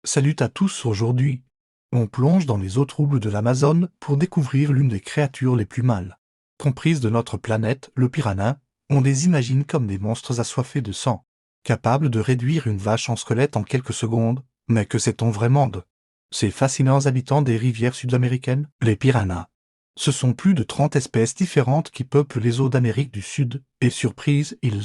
Salut à tous aujourd'hui. On plonge dans les eaux troubles de l'Amazone pour découvrir l'une des créatures les plus mâles comprises de notre planète, le piranha. On les imagine comme des monstres assoiffés de sang, capables de réduire une vache en squelette en quelques secondes. Mais que sait-on vraiment de ces fascinants habitants des rivières sud-américaines, les piranhas? Ce sont plus de 30 espèces différentes qui peuplent les eaux d'Amérique du Sud, et surprise, ils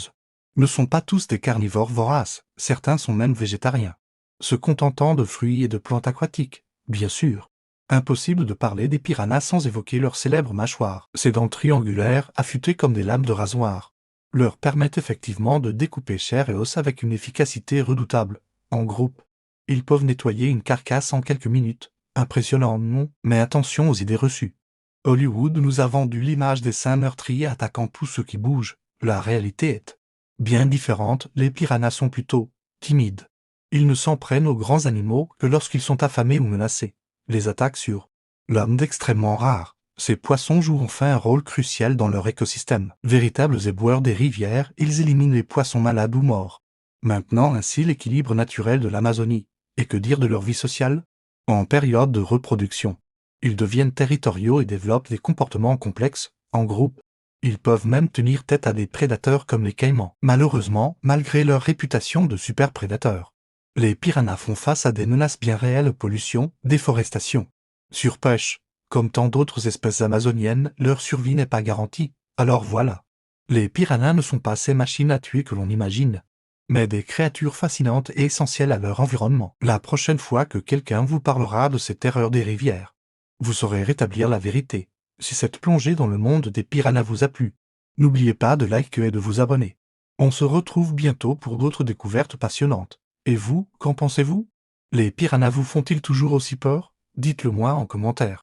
ne sont pas tous des carnivores voraces, certains sont même végétariens, se contentant de fruits et de plantes aquatiques, bien sûr. Impossible de parler des piranhas sans évoquer leur célèbre mâchoire. Ces dents triangulaires, affûtées comme des lames de rasoir, leur permettent effectivement de découper chair et os avec une efficacité redoutable. En groupe, ils peuvent nettoyer une carcasse en quelques minutes. Impressionnant, non? Mais attention aux idées reçues. Hollywood nous a vendu l'image des saints meurtriers attaquant tout ce qui bouge. La réalité est bien différente. Les piranhas sont plutôt timides. Ils ne s'en prennent aux grands animaux que lorsqu'ils sont affamés ou menacés. Les attaques sur l'homme d'extrêmement rares. Ces poissons jouent enfin un rôle crucial dans leur écosystème. Véritables éboueurs des rivières, ils éliminent les poissons malades ou morts. Maintenant ainsi l'équilibre naturel de l'Amazonie. Et que dire de leur vie sociale? En période de reproduction, ils deviennent territoriaux et développent des comportements complexes, en groupe. Ils peuvent même tenir tête à des prédateurs comme les caïmans. Malheureusement, malgré leur réputation de super prédateurs, les piranhas font face à des menaces bien réelles: pollution, déforestation, surpêche. Comme tant d'autres espèces amazoniennes, leur survie n'est pas garantie. Alors voilà. Les piranhas ne sont pas ces machines à tuer que l'on imagine, mais des créatures fascinantes et essentielles à leur environnement. La prochaine fois que quelqu'un vous parlera de ces terreurs des rivières, vous saurez rétablir la vérité. Si cette plongée dans le monde des piranhas vous a plu, n'oubliez pas de liker et de vous abonner. On se retrouve bientôt pour d'autres découvertes passionnantes. Et vous, qu'en pensez-vous? Les piranhas vous font-ils toujours aussi peur? Dites-le moi en commentaire.